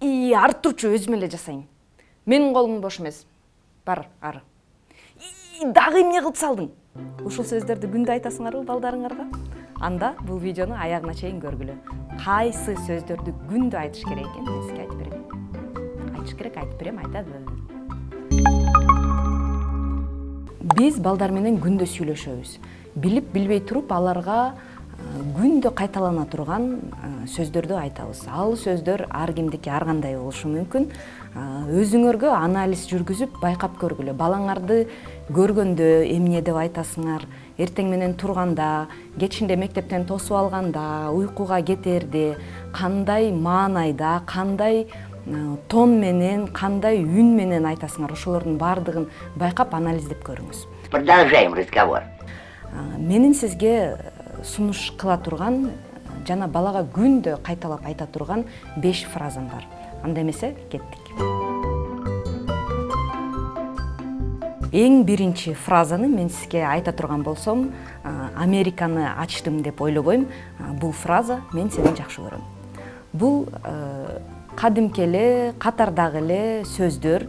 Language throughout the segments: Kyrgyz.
Артурчу өзүм эле жасайм. Менин колум бош эмес. Бар, ары. Дагы эмне кылып салдың? Ушул сөздөрдү күндө айтасыңарбы балдарыңарга? Анда бул видеону аягына чейин көргүлө. Кайсы сөздөрдү күндө айтыш керек экен, мен сизге айтып берем. Айтыш керек, айтып берем, айтады. Биз балдар менен күндө сүйлөшөбүз. Билип билбей туруп аларга күндө кайталана турган сөздөрдү айтабыз. Ал сөздөр ар кимдики ар кандай болушу мүмкүн. Өзүңөргө анализ жүргүзүп байкап көргүлө. Балаңарды көргөндө эмне деп айтасыңар, эртең менен турганда, кечинде мектептен тосуп алганда, уйкуга кетерде, кандай маанайда, кандай тон менен, кандай үн менен айтасыңар. Ошолордун баардыгын байкап анализдеп көрүңүз. Продолжаем разговор. Менин сизге сунуш кыла турган жана балага күндө кайталап айта турган 5 фразам бар. Анда эмесе кеттик. Эң биринчи фразаны мен сизге айта турган болсом, Американы ачтым деп ойлобойм. Бул фраза мен сени жакшы көрөм. Бул кадимки эле, катардагы эле сөздөр,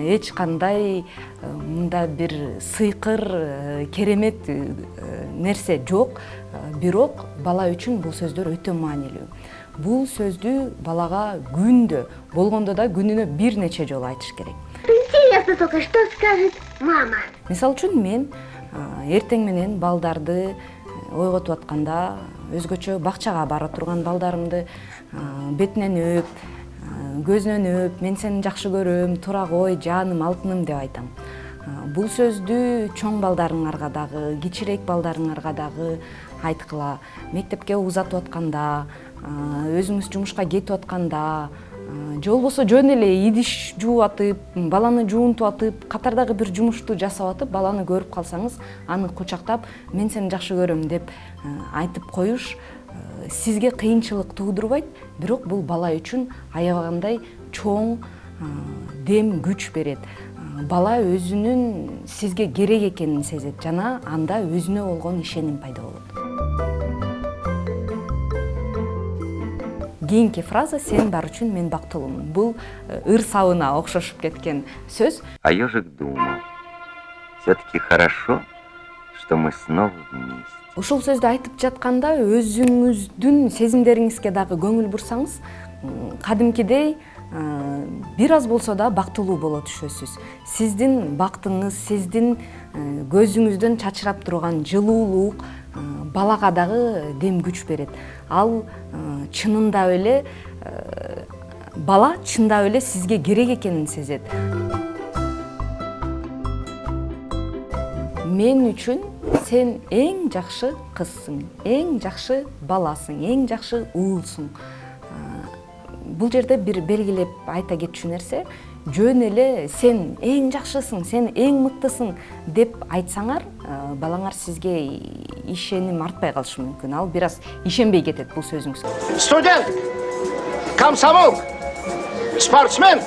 эч кандай мында бир сыйкыр, керемет нерсе жок, бирок бала үчүн бул сөздөр өтө маанилүү. Бул сөздү балага күндө, болгондо да күнүнө бир нече жолу айтыш керек. Интересно только, что скажет мама. Мисалы үчүн мен эртең менен балдарды ойготуп атканда, өзгөчө бакчага бара турган балдарымды бетинен өп, көзүнөн өп, мен сени жакшы көрөм, тура кой, жаным, алтыным деп айтам. Бул сөздү чоң балдарыңарга дагы, кичирээк балдарыңарга дагы айткыла. Мектепке узатып атканда, өзүңүз жумушка кетип атканда, же болбосо жөн эле идиш жууп атып, баланы жуунтуп атып, катардагы бир жумушту жасап атып, баланы көрүп калсаңыз, аны кучактап, мен сени жакшы көрөм деп айтып коюш сизге кыйынчылык туудурбайт, бирок бул бала үчүн аябагандай чоң дем күч берет. Бала өзүнүн сизге керек экенин сезет жана анда өзүнө болгон ишеним пайда болот. Кийинки фраза сен бар үчүн мен бактылуумун. Бул ыр сабына окшошуп кеткен сөз. А ежик думал, все-таки хорошо, что мы снова вместе. Ушул сөздү айтып жатканда өзүңүздүн сезимдериңизге дагы көңүл бурсаңыз, кадимкидей бир аз болсо да бактылуу боло түшөсүз. Сиздин бактыңыз, сиздин көзүңүздөн чачырап турган жылуулук балага дагы дем күч берет. Ал чынында эле бала чындап эле сизге керек экенин сезет. Мен үчүн сен эң жакшы кызсың, эң жакшы баласың, эң жакшы уулсуң. Бул жерде бир белгилеп айта кетчү нерсе, жөн эле сен эң жакшысың, сен эң мыктысың деп айтсаңар, балаңар сизге ишеним артпай калышы мүмкүн. Ал бир аз ишенбей кетет бул сөзүңүзгө. Студент, комсомол, спортсмен,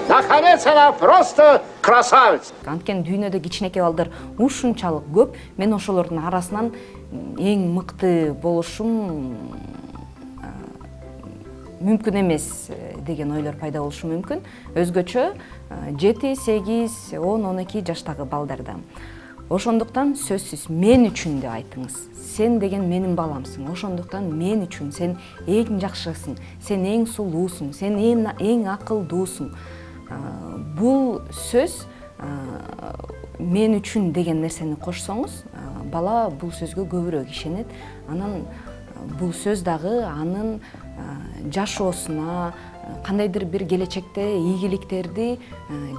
наконец она просто красавица. Анткени дүйнөдө кичинекей балдар ушунчалык көп, мен ошолордун арасынан эң мыкты болушум мүмкүн эмес деген ойлор пайда болушу мүмкүн. Өзгөчө 7, 8, 10, 12 жаштагы балдарда. Ошондуктан сөзсүз мен үчүн деп айтыңыз. Сен деген менин баламсың. Ошондуктан мен үчүн сен эң жакшысың, сен эң сулуусуң, сен эң акылдуусуң. Бул сөз мен үчүн деген нерсени кошсоңуз, бала бул сөзгө көбүрөөк ишенет. Анан бул сөз дагы анын жашоосуна, кандайдыр бир келечекте ийгиликтерди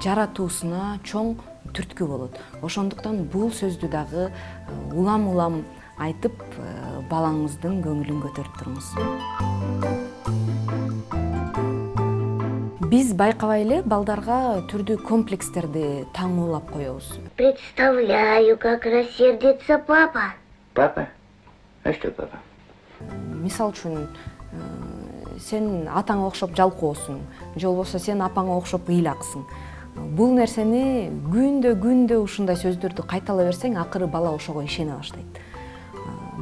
жаратуусуна чоң түрткү болот. Ошондуктан бул сөздү дагы улам айтып, балаңыздын көңүлүн көтөрүп туруңуз. Биз байкабай эле балдарга түрдүү комплекстерди таңуулап коебуз. Представляю, как рассердится папа. Папа? А что папа? Мисалы үчүн, сен атаңа окшоп жалкоосуң, же болбосо сен апаңа окшоп ыйлаксың. Бул нерсени күндө ушундай сөздөрдү кайтала берсең, акыры бала ошого ишене баштайт.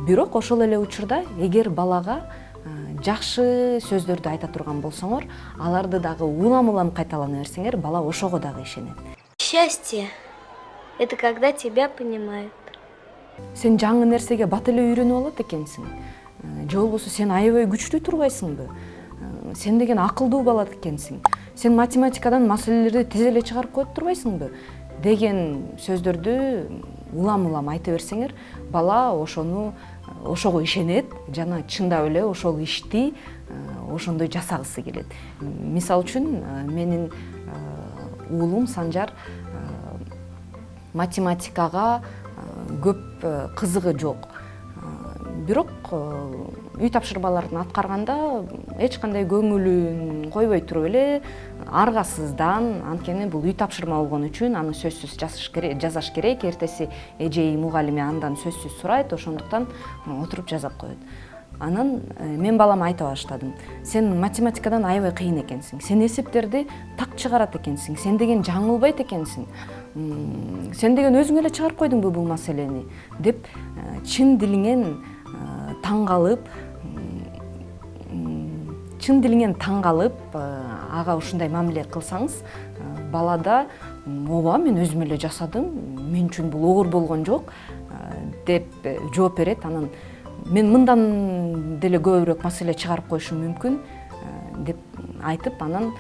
Бирок ошол эле учурда эгер балага жакшы сөздөрдү айта турган болсоңор, аларды дагы улам кайталана берсеңер, бала ошого дагы ишенет. Счастье – это когда тебя понимают. Сен жаңы нерсеге бат эле үйрөнүп алат экенсиң. Же болбосо сен аябай күчтүү турбайсыңбы? Сен деген акылдуу бала экенсиң. Сен математикадан маселелерди тез эле чыгарып коюп турбайсыңбы? Деген сөздөрдү улам айта берсеңер, бала ошого ишенет жана чындап эле ошол ишти ошондой жасагысы келет. Мисалы үчүн, менин уулум Санжар математикага көп кызыгы жок. Бирок үй тапшырмаларын аткарганда эч кандай көңүлүн койбой туруп эле аргасыздан, анткени бул үй тапшырма болгон үчүн аны сөзсүз жазаш керек, эртеси эжеи мугалими андан сөзсүз сурайт, ошондуктан отуруп жазап коет. Анан мен балама айта баштадым: сен математикадан аябай кыйын экенсиң, сен эсептерди так чыгарат экенсиң, сен деген жаңылбайт экенсиң, сен деген өзүң эле чыгарып койдуңбу бул маселени деп чын дилиңен таң калып ага ушундай мамиле кылсаңыз, балада ооба мен өзүм эле жасадым, мен үчүн бул оор болгон жок деп жооп берет. Анан мен мындан деле көбүрөөк маселе чыгарып коюшум мүмкүн деп айтып, анан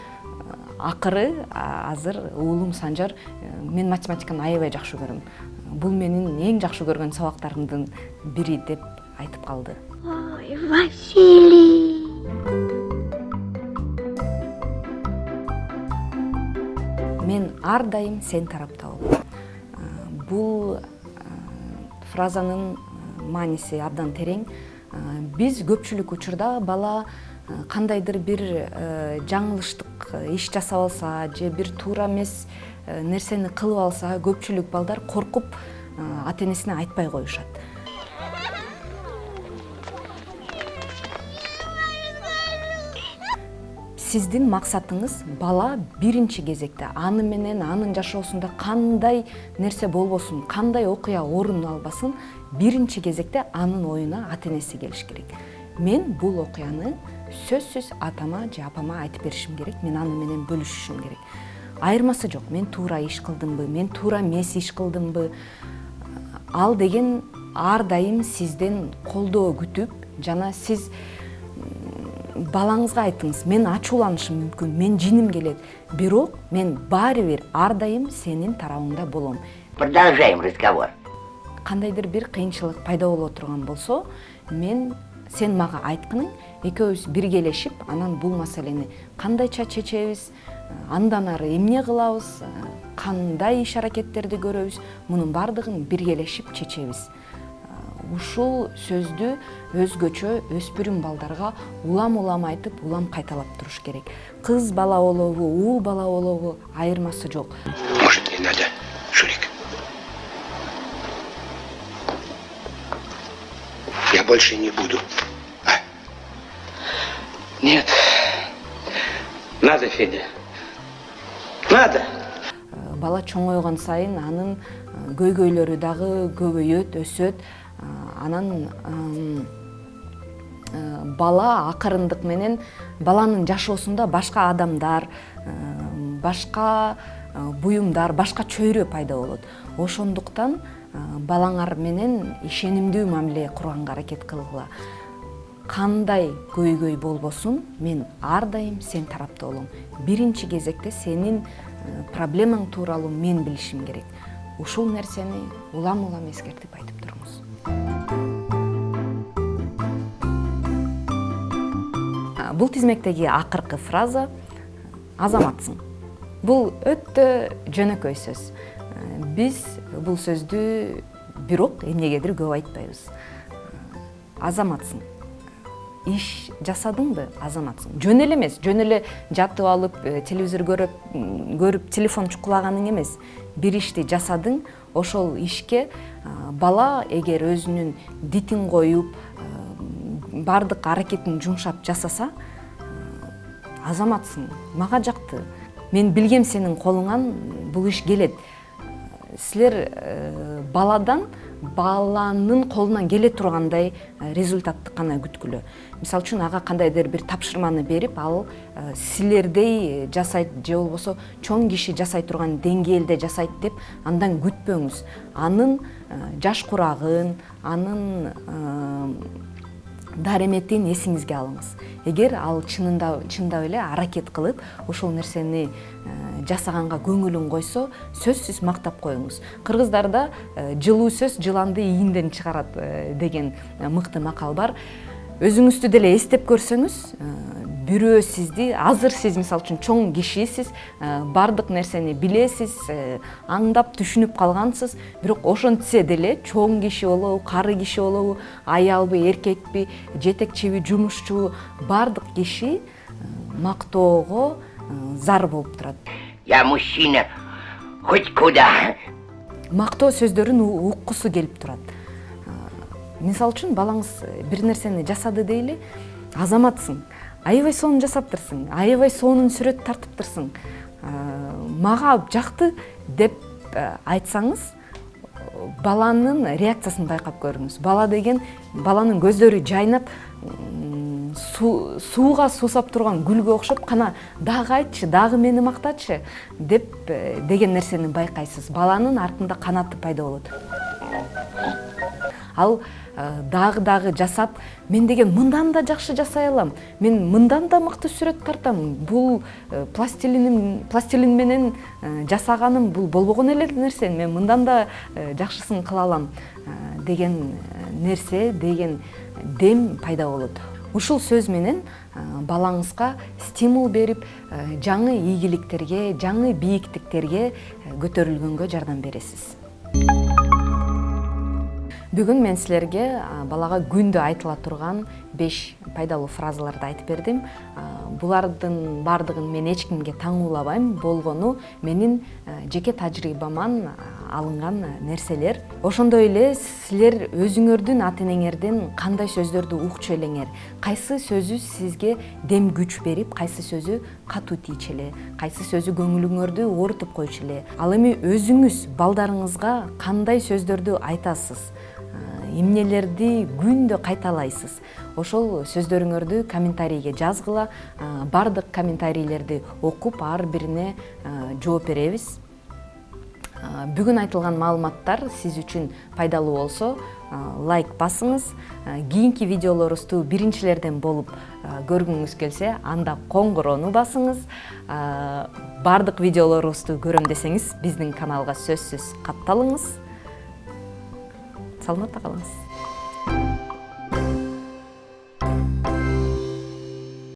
акыры азыр уулум Санжар мен математиканы аябай жакшы көрөм. Бул менин эң жакшы көргөн сабактарымдын бири деп айтып калды. Ой, Василий! Мен ар дайым сен тарапта болом. Бул фразанын мааниси абдан терең. Биз көпчүлүк учурда бала кандайдыр бир жаңылыштык иш жасап алса же бир туура эмес нерсени кылып алса, көпчүлүк балдар коркуп ата энесине айтпай коюшат. Сиздин максатыңыз бала биринчи кезекте аны менен анын жашоосунда кандай нерсе болбосун, кандай окуя орун албасын, биринчи кезекте анын оюна ата энеси келиш керек. Мен бул окуяны сөзсүз атама же апама айтып беришим керек, мен аны менен бөлүшүшүм керек. Айырмасы жок, мен туура иш кылдымбы, мен туура эмес иш кылдымбы, ал деген ар дайым сизден колдоо күтүп, жана сиз балаңызга айтыңыз: мен ачууланышым мүмкүн, мен жиним келет, бирок мен баары бир ар дайым сенин тарабыңда болом. Продолжаем разговор. Кандайдыр бир кыйынчылык пайда боло турган болсо, сен мага айткының, экөөбүз биргелешип, анан бул маселени кандайча чечебиз, андан ары эмне кылабыз, кандай иш аракеттерди көрөбүз, мунун баардыгын биргелешип чечебиз. Ушул сөздү өзгөчө өспүрүм балдарга улам айтып, улам кайталап туруш керек. Кыз бала болобу, уул бала болобу, айырмасы жок. Может, не надо, Шурик? Я больше не буду. Нет. Надо, Федя. Надо. Бала чоңойгон сайын анын көйгөйлөрү дагы көбөйөт, өсөт. Анан бала акырындык менен баланын жашоосунда башка адамдар, башка буюмдар, башка чөйрө пайда болот. Ошондуктан балаңар менен ишенимдүү мамиле курганга аракет кылгыла. Кандай көйгөй болбосун, мен ар дайым сен тарапта болом. Биринчи кезекте сенин проблемаң тууралуу мен билишим керек. Ушул нерсени улам эскертип айтып туруңуз. Бул тизмектеги акыркы фраза азаматсың. Бул өтө жөнөкөй сөз. Биз бул сөздү бирок эмнегедир көп айтпайбыз. Азаматсың. Иш жасадыңбы? Азаматсың. Жөн эле эмес, жөн эле жатып алып, телевизор көрүп, телефон чукулаганың эмес. Бир ишти жасадың, ошол ишке бала эгер өзүнүн дитин коюп, бардык аракетин жумшап жасаса, азаматсың. Мага жакты. Мен билгем сенин колуңан бул иш келет. Силер баладан баланын колунан келе тургандай результатты гана күткүлө. Мисалы үчүн ага кандайдыр бир тапшырманы берип, ал силердей жасайт же болбосо чоң киши жасай турган деңгээлде жасайт деп андан күтпөңүз. Анын жаш курагын, анын дареметин эсиңизге алыңыз. Эгер ал чындап эле аракет кылып ошол нерсени жасаганга көңүлүн койсо, сөзсүз мактап коюңуз. Кыргыздарда жылуу сөз жыланды ийинден чыгарат деген мыкты макал бар. Өзүңүздү деле эстеп көрсөңүз, бирөө сизди, азыр сиз мисалы үчүн чоң кишисиз, бардык нерсени билесиз, аңдап түшүнүп калгансыз, бирок ошентсе деле чоң киши болобу, кары киши болобу, аялбы, эркекпи, жетекчиби, жумушчубу, бардык киши мактоого зар болуп турат. Я мужчина хоть куда. Мактоо сөздөрүн уккусу келип турат. Мисалы үчүн балаңыз бир нерсени жасады дейли, азаматсың, аябай сонун жасаптырсың, аябай сонун сүрөт тартыптырсың, мага жакты деп айтсаңыз, баланын реакциясын байкап көрүңүз. Бала деген, баланын көздөрү жайнап, сууга суусап турган гүлгө окшоп, кана дагы айтчы, дагы мени мактачы деген нерсени байкайсыз. Баланын артында канаты пайда болот. Ал дагы жасап, мен деген мындан да жакшы жасай алам, мен мындан да мыкты сүрөт тартам, бул пластилин менен жасаганым бул болбогон эле нерсе, мен мындан да жакшысын кыла алам деген нерсе, деген дем пайда болот. Ушул сөз менен балаңызга стимул берип, жаңы ийгиликтерге, жаңы бийиктиктерге көтөрүлгөнгө жардам бересиз. Бүгүн мен силерге балага күндө айтыла турган 5 пайдалуу фразаларды айтып бердим. Булардын бардыгын мен эч кимге таңуулабайм, болгону менин жеке тажрыйбаман алынган нерселер. Ошондой эле силер өзүңөрдүн ата-энеңерден кандай сөздөрдү укчу элеңер, кайсы сөзү сизге дем күч берип, кайсы сөзү катуу тийчү эле, кайсы сөзү көңүлүңөрдү оорутуп койчу эле. Ал эми өзүңүз балдарыңызга кандай сөздөрдү айтасыз, эмнелерди күндө кайталайсыз, ошол сөздөрүңөрдү комментарийге жазгыла. Бардык комментарийлерди окуп, ар бирине жооп беребиз. Бүгүн айтылган маалыматтар сиз үчүн пайдалуу болсо, лайк басыңыз. Кийинки видеолорубузду биринчилерден болуп көргүңүз келсе, анда коңгуроону басыңыз. Бардык видеолорубузду көрөм десеңиз, биздин каналга сөзсүз катталыңыз. Саламатта калыңыз.